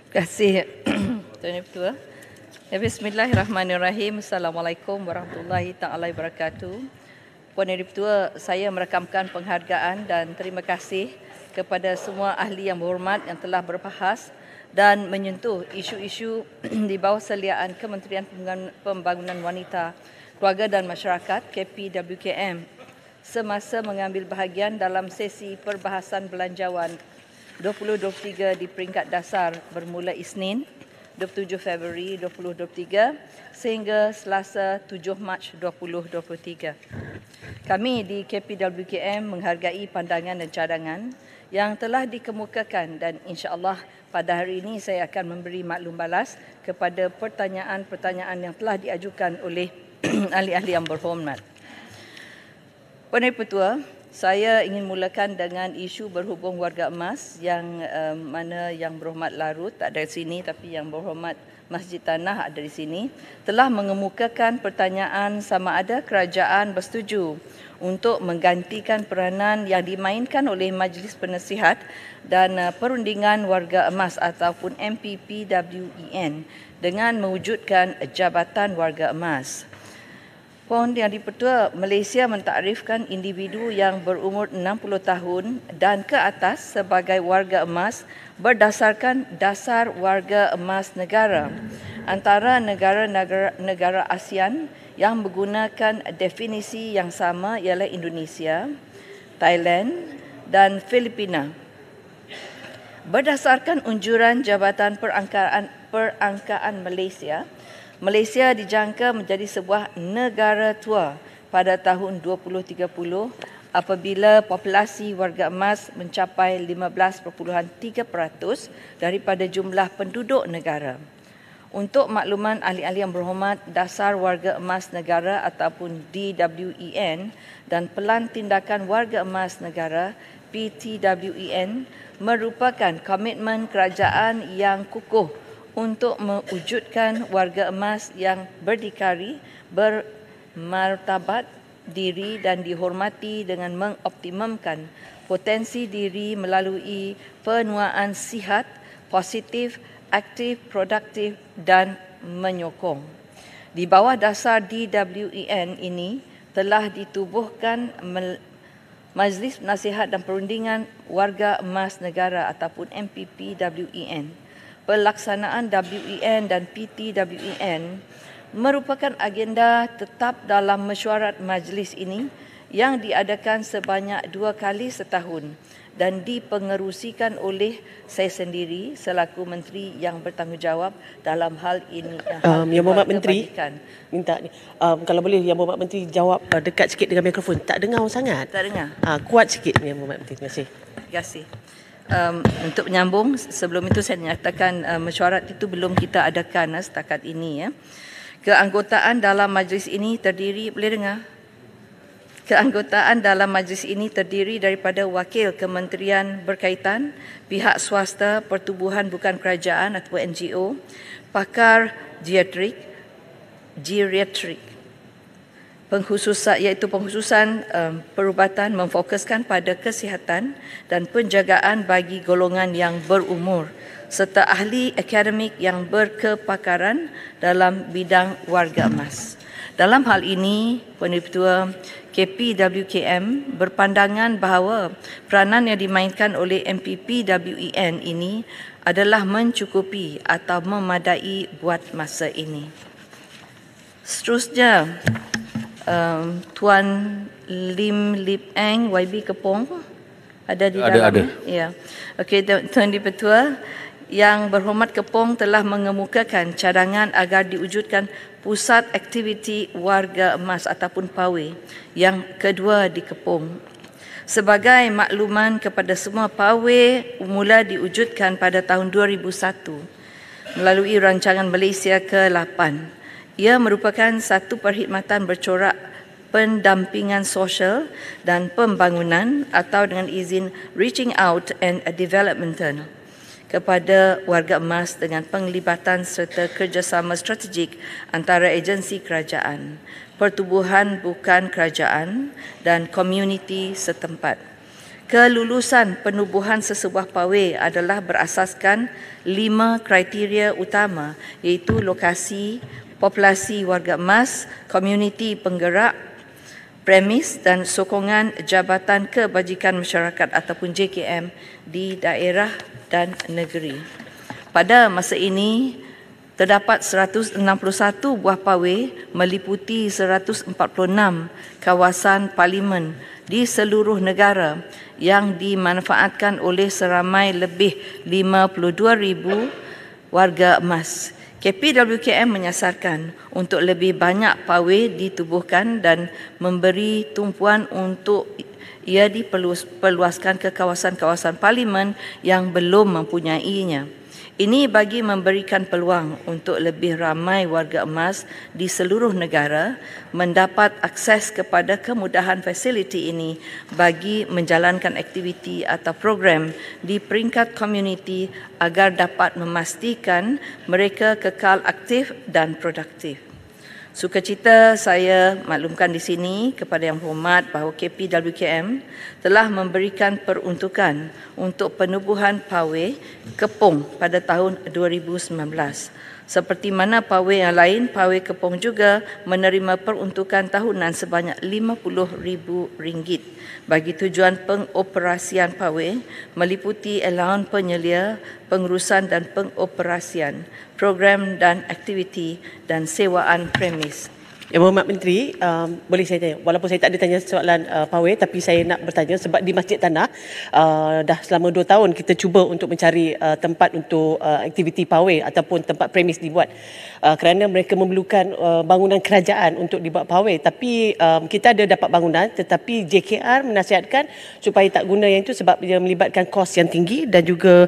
Terima kasih Tuan Ketua. Bismillahirrahmanirrahim. Assalamualaikum warahmatullahi taala wabarakatuh. Puan Ketua, saya merakamkan penghargaan dan terima kasih kepada semua ahli yang berhormat yang telah berbahas dan menyentuh isu-isu di bawah seliaan Kementerian Pembangunan Wanita, Keluarga dan Masyarakat KPWKM semasa mengambil bahagian dalam sesi perbahasan belanjawan 2023 di peringkat dasar bermula Isnin 27 Februari 2023 sehingga Selasa 7 Mac 2023. Kami di KPWKM menghargai pandangan dan cadangan yang telah dikemukakan dan insya-Allah pada hari ini saya akan memberi maklum balas kepada pertanyaan-pertanyaan yang telah diajukan oleh ahli-ahli yang berhormat. Puan Ketua, saya ingin mulakan dengan isu berhubung warga emas yang mana yang berhormat Larut tak ada di sini tapi yang berhormat Masjid Tanah ada di sini telah mengemukakan pertanyaan sama ada kerajaan bersetuju untuk menggantikan peranan yang dimainkan oleh Majlis Penasihat dan Perundingan Warga Emas ataupun MPPWEN dengan mewujudkan Jabatan Warga Emas. Puan Yang di-Pertua, Malaysia mentakrifkan individu yang berumur 60 tahun dan ke atas sebagai warga emas berdasarkan dasar warga emas negara. Antara negara ASEAN yang menggunakan definisi yang sama ialah Indonesia, Thailand dan Filipina. Berdasarkan unjuran Jabatan Perangkaan Malaysia, Malaysia dijangka menjadi sebuah negara tua pada tahun 2030 apabila populasi warga emas mencapai 15.3% daripada jumlah penduduk negara. Untuk makluman ahli-ahli yang berhormat, dasar warga emas negara ataupun DWEN dan Pelan Tindakan Warga Emas Negara PTWEN merupakan komitmen kerajaan yang kukuh untuk mewujudkan warga emas yang berdikari, bermartabat diri dan dihormati dengan mengoptimumkan potensi diri melalui penuaan sihat, positif, aktif, produktif dan menyokong. Di bawah dasar DWEN ini telah ditubuhkan Majlis Nasihat dan Perundingan Warga Emas Negara ataupun MPPWEN. Pelaksanaan WEN dan PTWEN merupakan agenda tetap dalam mesyuarat majlis ini yang diadakan sebanyak 2 kali setahun dan dipengerusikan oleh saya sendiri selaku menteri yang bertanggungjawab dalam hal ini. Yang Berhormat Menteri, minta ni, kalau boleh Yang Berhormat Menteri jawab dekat sikit dengan mikrofon. Tak dengar sangat. Tak dengar. Kuat sikit Yang Berhormat Menteri. Terima kasih. Terima kasih. Untuk menyambung, sebelum itu saya nyatakan mesyuarat itu belum kita adakan setakat ini. Keanggotaan dalam majlis ini terdiri, boleh dengar? Keanggotaan dalam majlis ini terdiri daripada wakil kementerian berkaitan, pihak swasta, pertubuhan bukan kerajaan atau NGO, pakar geriatrik, pengkhususan perubatan memfokuskan pada kesihatan dan penjagaan bagi golongan yang berumur serta ahli akademik yang berkepakaran dalam bidang warga emas. Dalam hal ini, Puan Ketua, KPWKM berpandangan bahawa peranan yang dimainkan oleh MPPWEN ini adalah mencukupi atau memadai buat masa ini. Seterusnya, Tuan Lim Lip Eng, YB Kepong ada di dalam. Ada. Ya. Okey, Tuan Di-Pertua, Yang Berhormat Kepong telah mengemukakan cadangan agar diwujudkan pusat aktiviti warga emas ataupun PAWE yang kedua di Kepong. Sebagai makluman kepada semua, PAWE mula diwujudkan pada tahun 2001 melalui rancangan Malaysia ke-8. Ia merupakan satu perkhidmatan bercorak pendampingan sosial dan pembangunan atau dengan izin reaching out and developmental kepada warga emas dengan penglibatan serta kerjasama strategik antara agensi kerajaan, pertubuhan bukan kerajaan dan komuniti setempat. Kelulusan penubuhan sesebuah pawai adalah berasaskan 5 kriteria utama, iaitu lokasi, populasi warga emas, komuniti penggerak, premis dan sokongan Jabatan Kebajikan Masyarakat ataupun JKM di daerah dan negeri. Pada masa ini, terdapat 161 buah pawai meliputi 146 kawasan parlimen di seluruh negara yang dimanfaatkan oleh seramai lebih 52,000 warga emas. KPWKM menyasarkan untuk lebih banyak pawai ditubuhkan dan memberi tumpuan untuk ia diperluaskan ke kawasan-kawasan parlimen yang belum mempunyainya. Ini bagi memberikan peluang untuk lebih ramai warga emas di seluruh negara mendapat akses kepada kemudahan fasiliti ini bagi menjalankan aktiviti atau program di peringkat komuniti agar dapat memastikan mereka kekal aktif dan produktif. Sukacita saya maklumkan di sini kepada Yang Berhormat bahawa KPWKM telah memberikan peruntukan untuk penubuhan pawai Kepong pada tahun 2019. Seperti mana pawai yang lain, pawai Kepong juga menerima peruntukan tahunan sebanyak RM50,000 bagi tujuan pengoperasian pawai meliputi allowance penyelia, pengurusan dan pengoperasian, program dan aktiviti dan sewaan premis. Yang Berhormat Menteri, boleh saya tanya, walaupun saya tak ada tanya soalan pawai, tapi saya nak bertanya sebab di Masjid Tanah dah selama 2 tahun kita cuba untuk mencari tempat untuk aktiviti pawai ataupun tempat premis dibuat kerana mereka memerlukan bangunan kerajaan untuk dibuat pawai, tapi kita ada dapat bangunan tetapi JKR menasihatkan supaya tak guna yang itu sebab dia melibatkan kos yang tinggi dan juga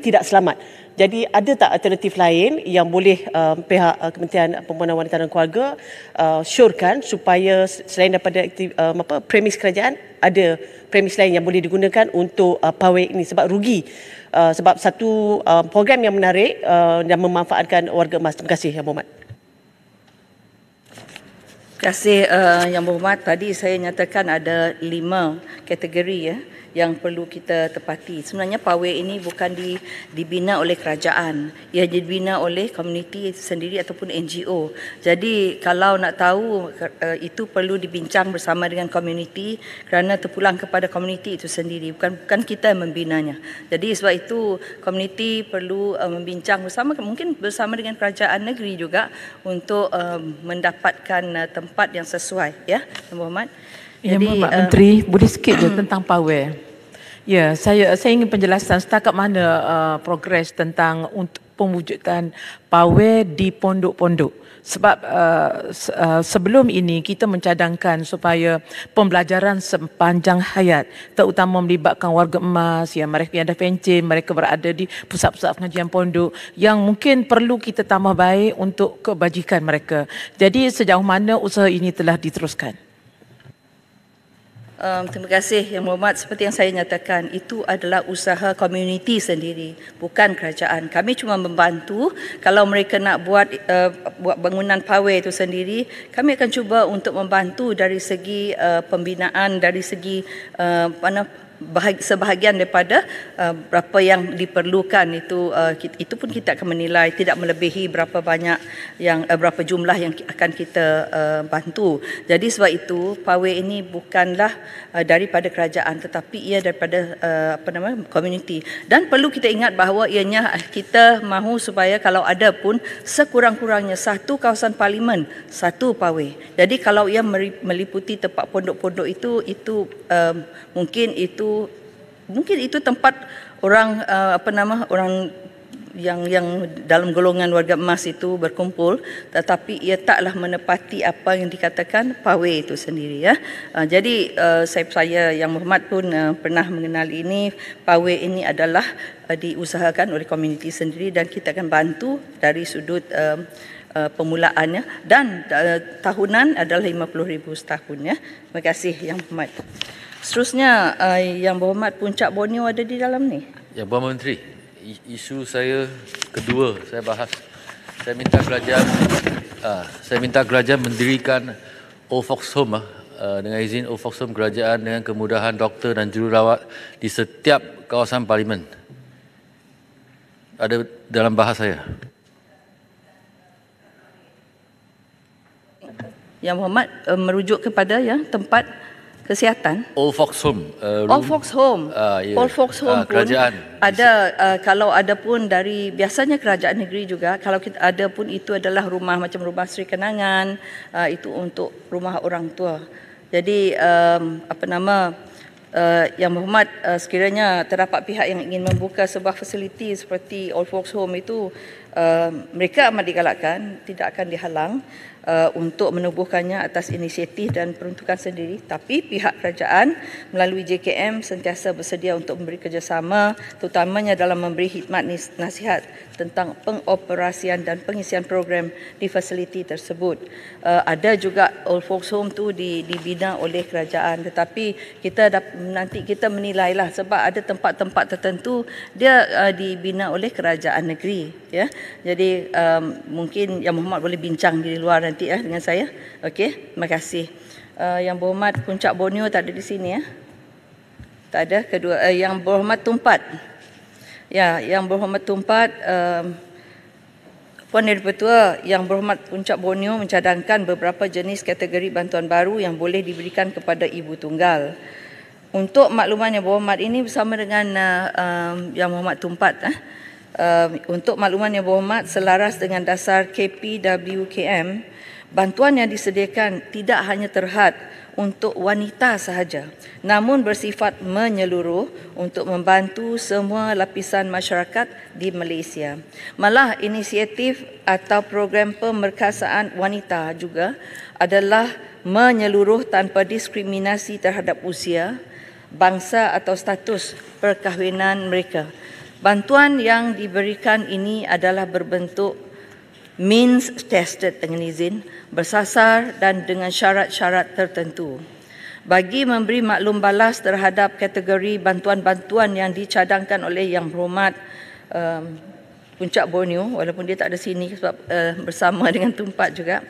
tidak selamat. Jadi ada tak alternatif lain yang boleh pihak Kementerian Pembangunan Wanita dan Keluarga syorkan supaya selain daripada premis kerajaan, ada premis lain yang boleh digunakan untuk pawai ini sebab rugi. Sebab satu program yang menarik dan memanfaatkan warga emas. Terima kasih Yang Berhormat. Terima kasih Yang Berhormat. Tadi saya nyatakan ada 5 kategori yang perlu kita tepati. Sebenarnya pawai ini bukan dibina oleh kerajaan. Ia dibina oleh komuniti sendiri ataupun NGO. Jadi kalau nak tahu itu perlu dibincang bersama dengan komuniti kerana terpulang kepada komuniti itu sendiri. Bukan kita yang membinanya. Jadi sebab itu komuniti perlu membincang bersama, mungkin bersama dengan kerajaan negeri juga untuk mendapatkan tempat yang sesuai. Ya, Yang Berhormat. Yang Berhormat Menteri, boleh sikit je tentang pawai. Ya, saya ingin penjelasan setakat mana progres tentang untuk pemwujudan pawai di pondok-pondok. Sebab sebelum ini kita mencadangkan supaya pembelajaran sepanjang hayat, terutama melibatkan warga emas, mereka yang dah pencen, mereka berada di pusat-pusat pengajian pondok yang mungkin perlu kita tambah baik untuk kebajikan mereka. Jadi sejauh mana usaha ini telah diteruskan? Terima kasih Yang Berhormat. Seperti yang saya nyatakan, itu adalah usaha komuniti sendiri, bukan kerajaan. Kami cuma membantu. Kalau mereka nak buat bangunan pawai itu sendiri, kami akan cuba untuk membantu dari segi pembinaan, dari segi sebahagian daripada berapa yang diperlukan itu pun kita akan menilai, tidak melebihi berapa banyak yang berapa jumlah yang akan kita bantu. Jadi sebab itu pawai ini bukanlah daripada kerajaan tetapi ia daripada komuniti, dan perlu kita ingat bahawa ianya kita mahu supaya kalau ada pun sekurang-kurangnya satu kawasan parlimen, satu pawai. Jadi kalau ia meliputi tempat pondok-pondok itu mungkin itu tempat orang orang yang dalam golongan warga emas itu berkumpul, tetapi ia taklah menepati apa yang dikatakan pawai itu sendiri. Ya. Jadi saya Yang Berhormat pun pernah mengenali ini. Pawai ini adalah diusahakan oleh komuniti sendiri dan kita akan bantu dari sudut permulaannya, dan tahunan adalah RM50,000 setahun. Ya. Terima kasih Yang Berhormat. Seterusnya Yang Berhormat, Puncak Borneo ada di dalam ni. Yang Berhormat Menteri, isu saya kedua saya bahas. Saya minta kerajaan mendirikan Old Folks Home dengan izin Ofoksum Kerajaan dengan kemudahan doktor dan jururawat di setiap kawasan parlimen. Ada dalam bahasa saya. Yang Berhormat merujuk kepada yang tempat kesihatan. Old Folks Home. All Folks Home. Ya. All Folks Home pun kerajaan. ada, kalau ada pun dari biasanya kerajaan negeri juga, kalau kita ada pun itu adalah rumah macam rumah Sri Kenangan, itu untuk rumah orang tua. Jadi Yang Berhormat, sekiranya terdapat pihak yang ingin membuka sebuah fasiliti seperti Old Folks Home itu, mereka amat digalakkan, tidak akan dihalang untuk menubuhkannya atas inisiatif dan peruntukan sendiri, tapi pihak kerajaan melalui JKM sentiasa bersedia untuk memberi kerjasama, terutamanya dalam memberi khidmat nasihat tentang pengoperasian dan pengisian program di fasiliti tersebut. Ada juga Old Folks Home tu dibina oleh kerajaan, tetapi nanti kita menilailah, sebab ada tempat-tempat tertentu dia dibina oleh kerajaan negeri, ya. Jadi mungkin Yang Berhormat boleh bincang di luar nanti dengan saya. Okey, terima kasih. Yang Berhormat Puncak Borneo tak ada di sini, ya. Tak ada. Kedua, Yang Berhormat Tumpat. Ya, Yang Berhormat Tumpat, Puan Dipertua, Yang Berhormat Puncak Borneo mencadangkan beberapa jenis kategori bantuan baru yang boleh diberikan kepada ibu tunggal. Untuk makluman Yang Berhormat, ini bersama dengan Yang Berhormat Tumpat, untuk makluman Yang Berhormat, selaras dengan dasar KPWKM, bantuan yang disediakan tidak hanya terhad untuk wanita sahaja, namun bersifat menyeluruh untuk membantu semua lapisan masyarakat di Malaysia. Malah inisiatif atau program pemerkasaan wanita juga adalah menyeluruh tanpa diskriminasi terhadap usia, bangsa atau status perkahwinan mereka. Bantuan yang diberikan ini adalah berbentuk means tested dengan izin, bersasar dan dengan syarat-syarat tertentu. Bagi memberi maklum balas terhadap kategori bantuan-bantuan yang dicadangkan oleh Yang Berhormat Puncak Borneo, walaupun dia tak ada sini sebab bersama dengan Tumpat juga,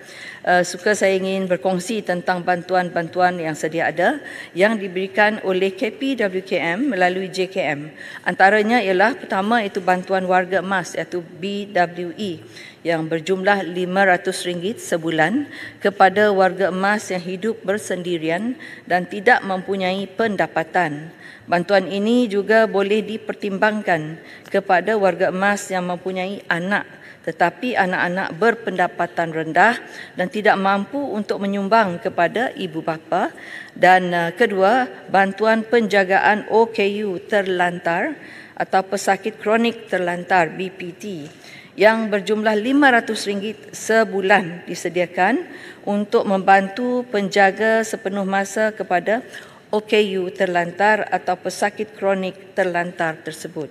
suka saya ingin berkongsi tentang bantuan-bantuan yang sedia ada yang diberikan oleh KPWKM melalui JKM. Antaranya ialah, pertama itu bantuan warga emas iaitu BWE yang berjumlah RM500 sebulan kepada warga emas yang hidup bersendirian dan tidak mempunyai pendapatan. Bantuan ini juga boleh dipertimbangkan kepada warga emas yang mempunyai anak, tetapi anak-anak berpendapatan rendah dan tidak mampu untuk menyumbang kepada ibu bapa. Dan kedua, bantuan penjagaan OKU terlantar atau pesakit kronik terlantar BPT yang berjumlah RM500 sebulan disediakan untuk membantu penjaga sepenuh masa kepada OKU terlantar atau pesakit kronik terlantar tersebut.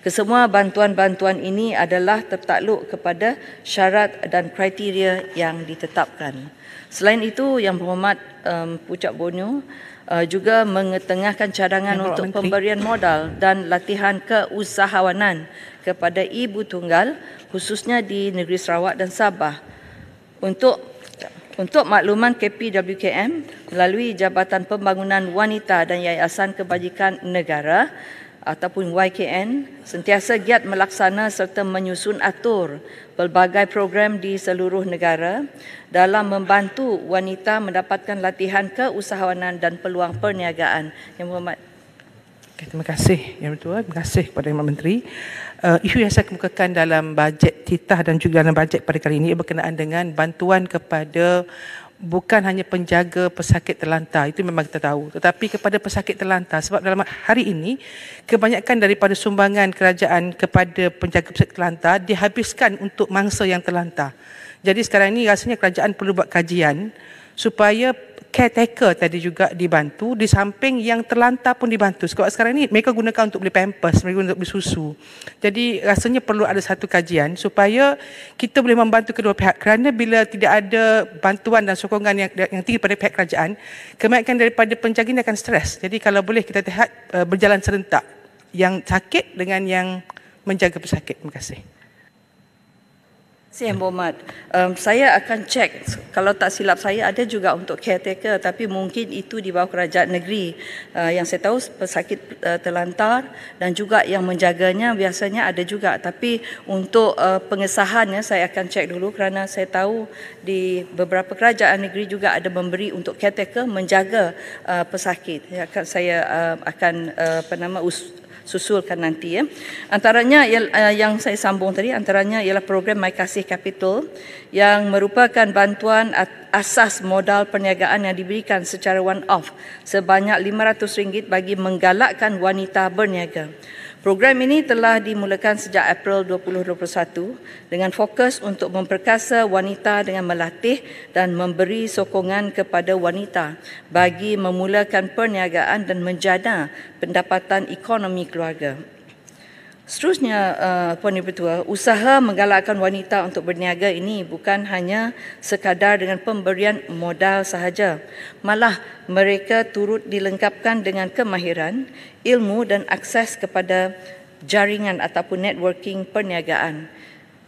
Kesemua bantuan-bantuan ini adalah tertakluk kepada syarat dan kriteria yang ditetapkan. Selain itu, Yang Berhormat Puncak Borneo juga mengetengahkan cadangan untuk pemberian modal dan latihan keusahawanan kepada ibu tunggal, khususnya di negeri Sarawak dan Sabah. Untuk makluman KPWKM melalui Jabatan Pembangunan Wanita dan Yayasan Kebajikan Negara ataupun YKN sentiasa giat melaksana serta menyusun atur pelbagai program di seluruh negara dalam membantu wanita mendapatkan latihan keusahawanan dan peluang perniagaan. Yang Berhormat. Okay, terima kasih Yang Bertua, terima kasih kepada Yang Menteri. Isu yang saya kemukakan dalam bajet titah dan juga dalam bajet pada kali ini berkenaan dengan bantuan kepada bukan hanya penjaga pesakit terlantar, itu memang kita tahu, tetapi kepada pesakit terlantar, sebab dalam hari ini kebanyakan daripada sumbangan kerajaan kepada penjaga pesakit terlantar dihabiskan untuk mangsa yang terlantar. Jadi sekarang ini rasanya kerajaan perlu buat kajian supaya caretaker tadi juga dibantu, di samping yang terlantar pun dibantu. Sebab sekarang ni mereka gunakan untuk beli pampers, mereka untuk beli susu. Jadi rasanya perlu ada satu kajian supaya kita boleh membantu kedua pihak, kerana bila tidak ada bantuan dan sokongan yang tinggi pada pihak kerajaan, kebanyakan daripada penjaga ini akan stres. Jadi kalau boleh kita lihat berjalan serentak, yang sakit dengan yang menjaga pesakit. Terima kasih. Yang Berhormat, saya akan cek, kalau tak silap saya ada juga untuk caretaker, tapi mungkin itu di bawah kerajaan negeri. Yang saya tahu pesakit terlantar dan juga yang menjaganya biasanya ada juga, tapi untuk pengesahannya saya akan cek dulu kerana saya tahu di beberapa kerajaan negeri juga ada memberi untuk caretaker menjaga pesakit. Saya akan susulkan nanti ya. Antaranya yang saya sambung tadi, antaranya ialah program My Kasih Capital yang merupakan bantuan asas modal perniagaan yang diberikan secara one-off sebanyak RM500 bagi menggalakkan wanita berniaga. Program ini telah dimulakan sejak April 2021 dengan fokus untuk memperkasa wanita dengan melatih dan memberi sokongan kepada wanita bagi memulakan perniagaan dan menjana pendapatan ekonomi keluarga. Seterusnya, Puan Ibu Ketua, usaha menggalakkan wanita untuk berniaga ini bukan hanya sekadar dengan pemberian modal sahaja. Malah mereka turut dilengkapkan dengan kemahiran, ilmu dan akses kepada jaringan ataupun networking perniagaan.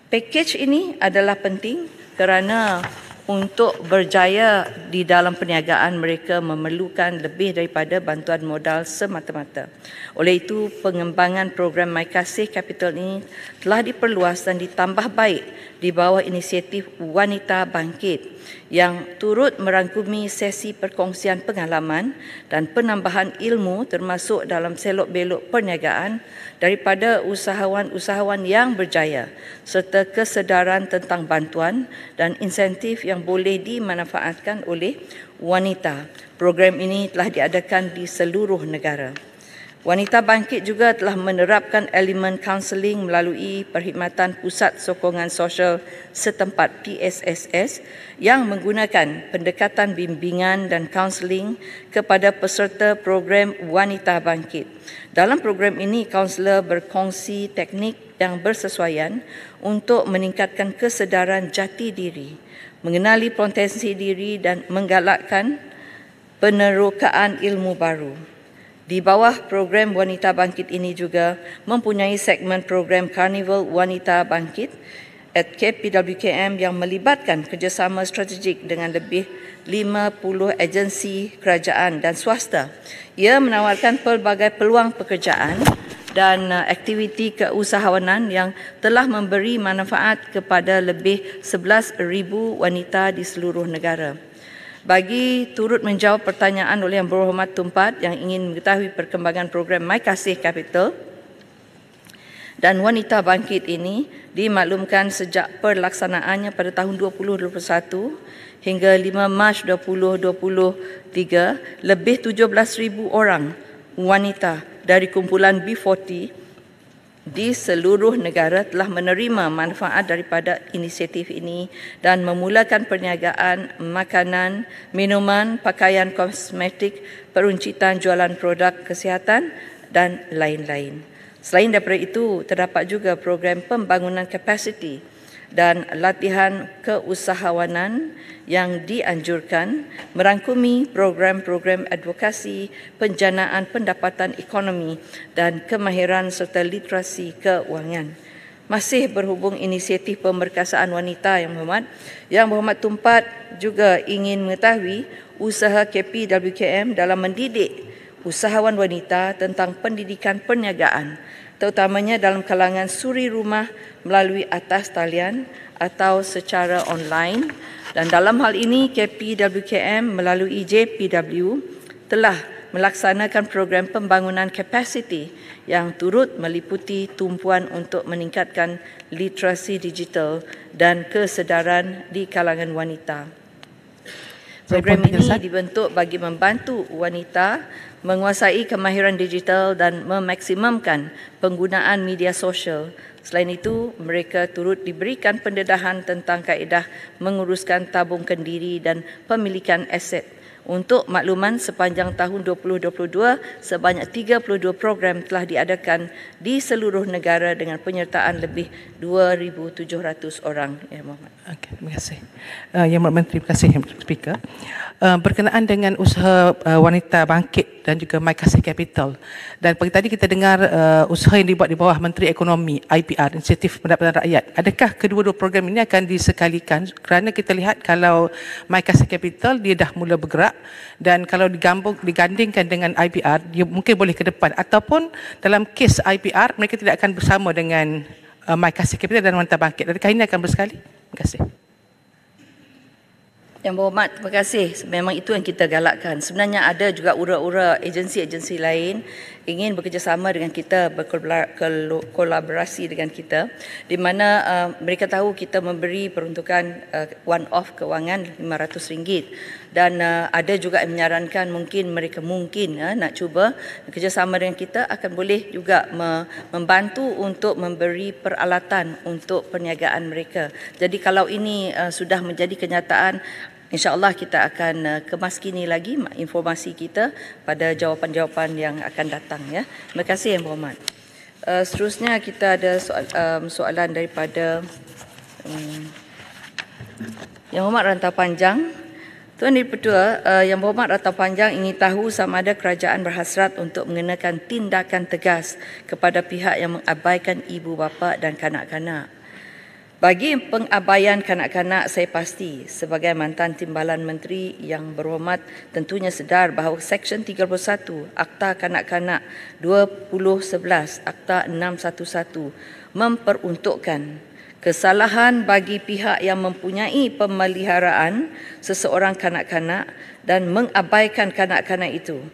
Pakej ini adalah penting kerana untuk berjaya di dalam perniagaan mereka memerlukan lebih daripada bantuan modal semata-mata. Oleh itu, pengembangan program My Kasih Capital ini telah diperluas dan ditambah baik di bawah inisiatif Wanita Bangkit yang turut merangkumi sesi perkongsian pengalaman dan penambahan ilmu termasuk dalam selok-belok perniagaan daripada usahawan-usahawan yang berjaya serta kesedaran tentang bantuan dan insentif yang boleh dimanfaatkan oleh wanita. Program ini telah diadakan di seluruh negara. Wanita Bangkit juga telah menerapkan elemen kaunseling melalui Perkhidmatan Pusat Sokongan Sosial Setempat PSSS yang menggunakan pendekatan bimbingan dan kaunseling kepada peserta program Wanita Bangkit. Dalam program ini, kaunselor berkongsi teknik yang bersesuaian untuk meningkatkan kesedaran jati diri, mengenali potensi diri dan menggalakkan penerokaan ilmu baru. Di bawah program Wanita Bangkit ini juga mempunyai segmen program Karnival Wanita Bangkit at KPWKM yang melibatkan kerjasama strategik dengan lebih 50 agensi kerajaan dan swasta. Ia menawarkan pelbagai peluang pekerjaan dan aktiviti keusahawanan yang telah memberi manfaat kepada lebih 11,000 wanita di seluruh negara. Bagi turut menjawab pertanyaan oleh Yang Berhormat Tumpat yang ingin mengetahui perkembangan program My Kasih Capital dan Wanita Bangkit ini dimaklumkan sejak pelaksanaannya pada tahun 2021 hingga 5 Mac 2023, lebih 17,000 orang wanita dari kumpulan B40 di seluruh negara telah menerima manfaat daripada inisiatif ini dan memulakan perniagaan makanan, minuman, pakaian kosmetik, peruncitan jualan produk kesihatan dan lain-lain. Selain daripada itu, terdapat juga program pembangunan kapasiti dan latihan keusahawanan yang dianjurkan merangkumi program-program advokasi, penjanaan pendapatan ekonomi dan kemahiran serta literasi keuangan. Masih berhubung inisiatif pemerkasaan wanita Yang Berhormat Tumpat juga ingin mengetahui usaha KPWKM dalam mendidik usahawan wanita tentang pendidikan perniagaan, terutamanya dalam kalangan suri rumah melalui atas talian atau secara online. Dan dalam hal ini, KPWKM melalui JPW telah melaksanakan program pembangunan kapasiti yang turut meliputi tumpuan untuk meningkatkan literasi digital dan kesedaran di kalangan wanita. Program ini dibentuk bagi membantu wanita menguasai kemahiran digital dan memaksimumkan penggunaan media sosial. Selain itu, mereka turut diberikan pendedahan tentang kaedah menguruskan tabung kendiri dan pemilikan aset. Untuk makluman, sepanjang tahun 2022, sebanyak 32 program telah diadakan di seluruh negara dengan penyertaan lebih 2,700 orang. Ya, Muhammad. Okay, terima kasih. Yang Menteri, terima kasih Yang Speaker. Berkenaan dengan usaha Wanita Bangkit dan juga My Kasih Capital. Dan pagi tadi kita dengar usaha yang dibuat di bawah Menteri Ekonomi, IPR, Inisiatif Pendapatan Rakyat. Adakah kedua-dua program ini akan disekalikan? Kerana kita lihat kalau My Kasih Capital dia dah mula bergerak, dan kalau digandingkan dengan IPR, dia mungkin boleh ke depan. Ataupun dalam kes IPR, mereka tidak akan bersama dengan My Kasih Capital dan Wanita Bangkit. Adakah ini akan bersekali? Terima kasih. Yang berhormat, terima kasih. Memang itu yang kita galakkan. Sebenarnya ada juga ura-ura agensi-agensi lain ingin bekerjasama dengan kita, berkolaborasi dengan kita, di mana mereka tahu kita memberi peruntukan one-off kewangan RM500, dan ada juga yang menyarankan mungkin mereka nak cuba bekerjasama dengan kita, akan boleh juga membantu untuk memberi peralatan untuk perniagaan mereka. Jadi kalau ini sudah menjadi kenyataan, InsyaAllah kita akan kemaskini lagi informasi kita pada jawapan-jawapan yang akan datang. Ya. Terima kasih Yang Berhormat. Seterusnya kita ada soalan daripada Yang Berhormat Rantau Panjang. Tuan Dipertua, Yang Berhormat Rantau Panjang ingin tahu sama ada kerajaan berhasrat untuk mengenakan tindakan tegas kepada pihak yang mengabaikan ibu bapa dan kanak-kanak. Bagi pengabaian kanak-kanak, saya pasti sebagai mantan Timbalan Menteri Yang Berhormat tentunya sedar bahawa Seksyen 31 Akta Kanak-Kanak 2011 Akta 611 memperuntukkan kesalahan bagi pihak yang mempunyai pemeliharaan seseorang kanak-kanak dan mengabaikan kanak-kanak itu.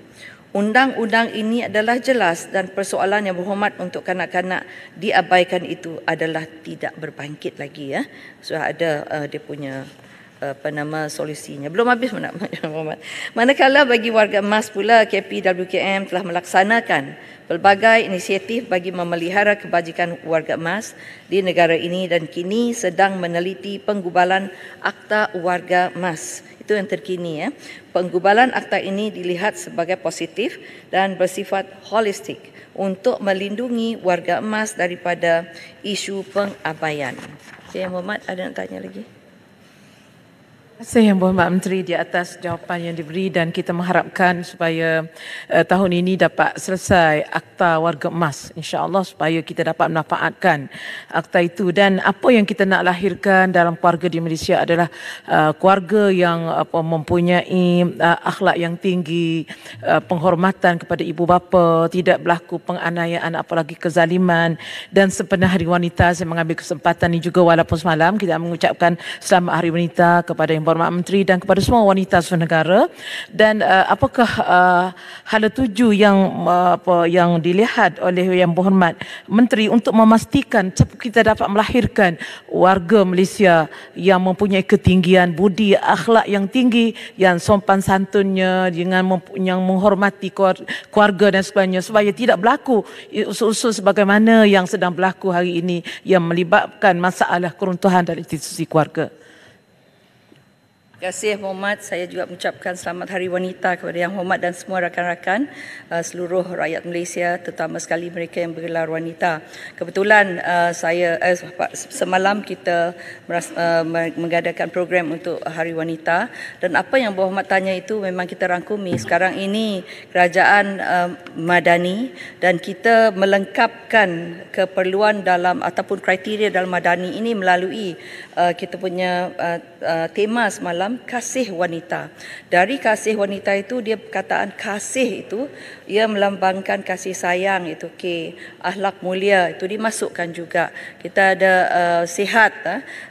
Undang-undang ini adalah jelas, dan persoalan Yang Berhormat untuk kanak-kanak diabaikan itu adalah tidak berbangkit lagi. Ya. Sudah ada dia punya solusinya. Belum habis Yang Berhormat. Manakala bagi warga emas pula, KPWKM telah melaksanakan pelbagai inisiatif bagi memelihara kebajikan warga emas di negara ini, dan kini sedang meneliti penggubalan Akta Warga Emas. Itu yang terkini. Ya. Penggubalan akta ini dilihat sebagai positif dan bersifat holistik untuk melindungi warga emas daripada isu pengabaian. Yang Berhormat, ada nak tanya lagi? Terima kasih Yang Berhormat Menteri di atas jawapan yang diberi, dan kita mengharapkan supaya tahun ini dapat selesai Akta Warga Emas, insya-Allah, supaya kita dapat memanfaatkan akta itu. Dan apa yang kita nak lahirkan dalam keluarga di Malaysia adalah keluarga yang mempunyai akhlak yang tinggi, penghormatan kepada ibu bapa, tidak berlaku penganiayaan apalagi kezaliman. Dan sepenuh Hari Wanita, saya mengambil kesempatan ini juga, walaupun semalam kita mengucapkan Selamat Hari Wanita kepada Yang Berhormat Menteri dan kepada semua wanita seluruh negara. Dan apakah hala tuju yang dilihat oleh Yang Berhormat Menteri untuk memastikan kita dapat melahirkan warga Malaysia yang mempunyai ketinggian budi akhlak yang tinggi, yang sopan santunnya, yang menghormati keluarga dan sebagainya, supaya tidak berlaku usul-usul sebagaimana yang sedang berlaku hari ini yang melibatkan masalah keruntuhan dalam institusi keluarga. Terima kasih Yang Berhormat. Saya juga mengucapkan Selamat Hari Wanita kepada Yang Berhormat dan semua rakan-rakan seluruh rakyat Malaysia, terutama sekali mereka yang bergelar wanita. Kebetulan semalam kita mengadakan program untuk Hari Wanita, dan apa yang Berhormat tanya itu memang kita rangkumi. Sekarang ini kerajaan madani, dan kita melengkapkan keperluan dalam ataupun kriteria dalam madani ini melalui kita punya tema semalam, kasih wanita. Dari kasih wanita itu, dia perkataan kasih itu ia melambangkan kasih sayang, itu akhlak mulia itu dimasukkan juga. Kita ada sihat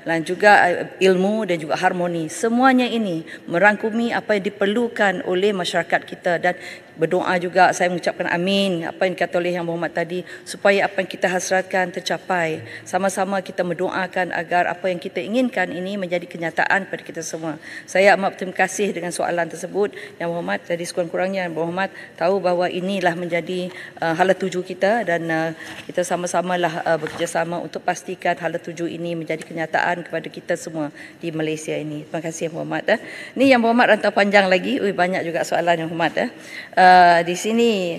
dan juga ilmu dan juga harmoni. Semuanya ini merangkumi apa yang diperlukan oleh masyarakat kita, dan berdoa juga, saya mengucapkan amin apa yang dikata oleh Yang Berhormat tadi, supaya apa yang kita hasratkan tercapai. Sama-sama kita mendoakan agar apa yang kita inginkan ini menjadi kenyataan pada kita semua. Saya amat berterima kasih dengan soalan tersebut Yang Berhormat. Jadi sekurang-kurangnya Yang Berhormat tahu bahawa inilah menjadi hala tuju kita, dan kita sama-samalah bekerjasama untuk pastikan hala tuju ini menjadi kenyataan kepada kita semua di Malaysia ini. Terima kasih Yang Berhormat. Ini Yang Berhormat Rantau Panjang lagi. Banyak juga soalan Yang Berhormat. Di sini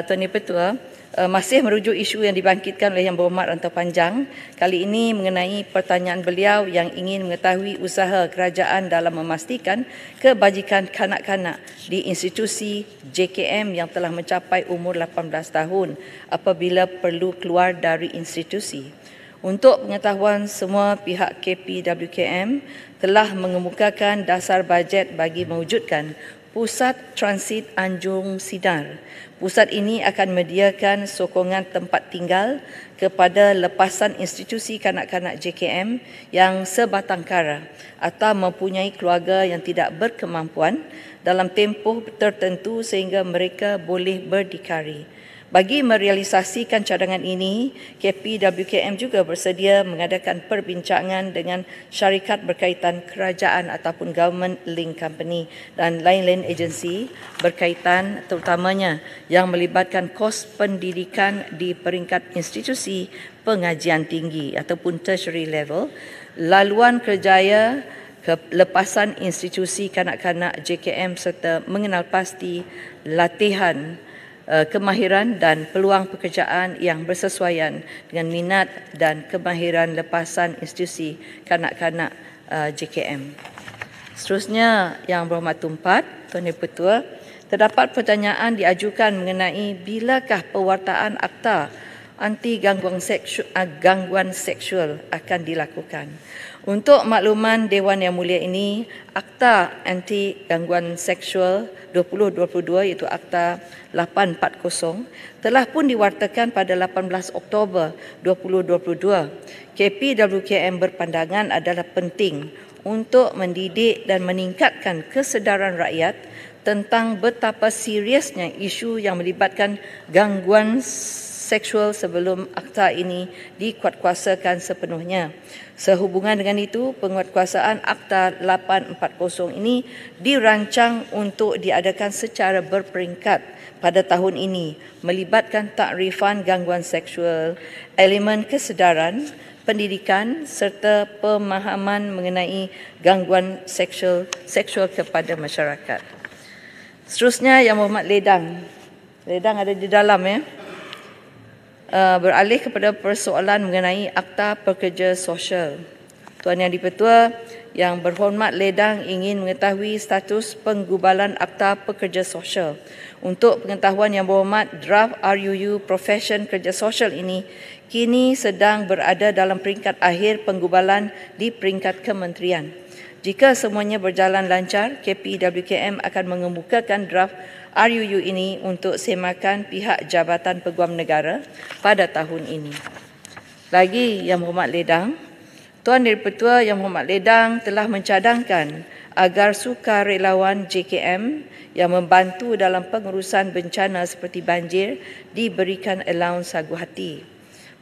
Tuan Dipertua, masih merujuk isu yang dibangkitkan oleh Yang Berhormat Rantau Panjang, kali ini mengenai pertanyaan beliau yang ingin mengetahui usaha kerajaan dalam memastikan kebajikan kanak-kanak di institusi JKM yang telah mencapai umur 18 tahun apabila perlu keluar dari institusi. Untuk pengetahuan semua, pihak KPWKM telah mengemukakan dasar bajet bagi mewujudkan Pusat Transit Anjung Sinar. Pusat ini akan menyediakan sokongan tempat tinggal kepada lepasan institusi kanak-kanak JKM yang sebatang kara atau mempunyai keluarga yang tidak berkemampuan dalam tempoh tertentu sehingga mereka boleh berdikari. Bagi merealisasikan cadangan ini, KPWKM juga bersedia mengadakan perbincangan dengan syarikat berkaitan kerajaan ataupun government link company dan lain-lain agensi berkaitan terutamanya yang melibatkan kos pendidikan di peringkat institusi pengajian tinggi ataupun tertiary level, laluan kerjaya, kelepasan institusi kanak-kanak JKM serta mengenal pasti latihan kemahiran dan peluang pekerjaan yang bersesuaian dengan minat dan kemahiran lepasan institusi kanak-kanak JKM. Seterusnya, Yang Berhormat Tumpat, Tuan Yang Pertua, terdapat pertanyaan diajukan mengenai bilakah pewartaan akta anti gangguan seksual akan dilakukan. Untuk makluman Dewan Yang Mulia ini, Akta Anti Gangguan Seksual 2022 iaitu Akta 840 telah pun diwartakan pada 18 Oktober 2022. KPWKM berpandangan adalah penting untuk mendidik dan meningkatkan kesedaran rakyat tentang betapa seriusnya isu yang melibatkan gangguan seksual sebelum akta ini dikuatkuasakan sepenuhnya. Sehubungan dengan itu, penguatkuasaan Akta 840 ini dirancang untuk diadakan secara berperingkat pada tahun ini, melibatkan takrifan gangguan seksual, elemen kesedaran, pendidikan serta pemahaman mengenai gangguan seksual kepada masyarakat. Seterusnya, Yang Berhormat Ledang. Ledang ada di dalam ya. Beralih kepada persoalan mengenai Akta Pekerja Sosial. Tuan Yang di-Pertua, Yang Berhormat Ledang ingin mengetahui status penggubalan Akta Pekerja Sosial. Untuk pengetahuan Yang Berhormat, draft RUU Profession Kerja Sosial ini kini sedang berada dalam peringkat akhir penggubalan di peringkat kementerian. Jika semuanya berjalan lancar, KPWKM akan mengemukakan draft RUU ini untuk semakan pihak Jabatan Peguam Negara pada tahun ini. Lagi Yang Berhormat Ledang, Tuan Yang Pertua Yang Berhormat Ledang telah mencadangkan agar sukarelawan JKM yang membantu dalam pengurusan bencana seperti banjir diberikan allowance sagu hati.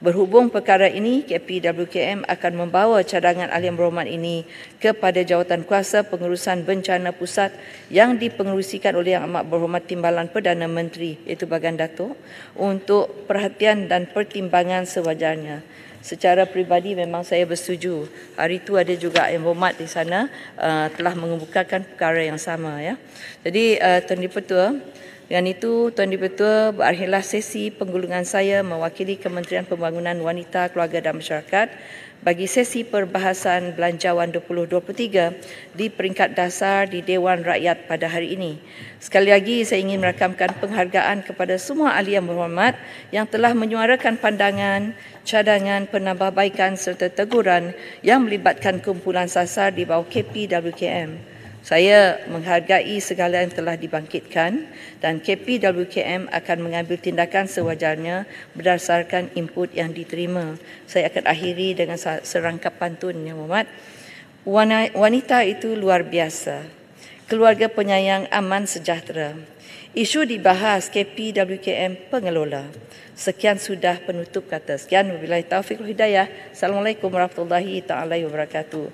Berhubung perkara ini, KPWKM akan membawa cadangan ahli yang berhormat ini kepada Jawatankuasa Pengurusan Bencana Pusat yang dipengerusikan oleh Yang Amat Berhormat Timbalan Perdana Menteri iaitu Bagan Datuk untuk perhatian dan pertimbangan sewajarnya. Secara peribadi memang saya bersetuju. Hari itu ada juga Yang Berhormat di sana telah mengemukakan perkara yang sama ya. Jadi Tuan Di-Pertua, dengan itu, Tuan Di-Pertua, berakhirlah sesi penggulungan saya mewakili Kementerian Pembangunan Wanita, Keluarga dan Masyarakat bagi sesi perbahasan Belanjawan 2023 di peringkat dasar di Dewan Rakyat pada hari ini. Sekali lagi, saya ingin merakamkan penghargaan kepada semua ahli yang berhormat yang telah menyuarakan pandangan, cadangan, penambahbaikan serta teguran yang melibatkan kumpulan sasar di bawah KPWKM. Saya menghargai segala yang telah dibangkitkan dan KPWKM akan mengambil tindakan sewajarnya berdasarkan input yang diterima. Saya akan akhiri dengan serangkap pantun Yang Berhormat. Wanita itu luar biasa. Keluarga penyayang aman sejahtera. Isu dibahas KPWKM pengelola. Sekian sudah penutup kata. Sekian wabillahi taufiq wal hidayah. Assalamualaikum warahmatullahi taala wabarakatuh.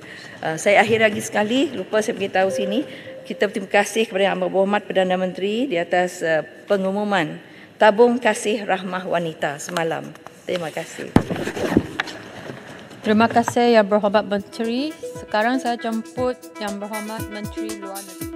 Saya akhir lagi sekali, lupa saya beritahu sini, kita berterima kasih kepada Yang Amat Berhormat Perdana Menteri di atas pengumuman tabung kasih rahmah wanita semalam. Terima kasih. Terima kasih Yang Berhormat Menteri. Sekarang saya jemput Yang Berhormat Menteri Luar Negeri.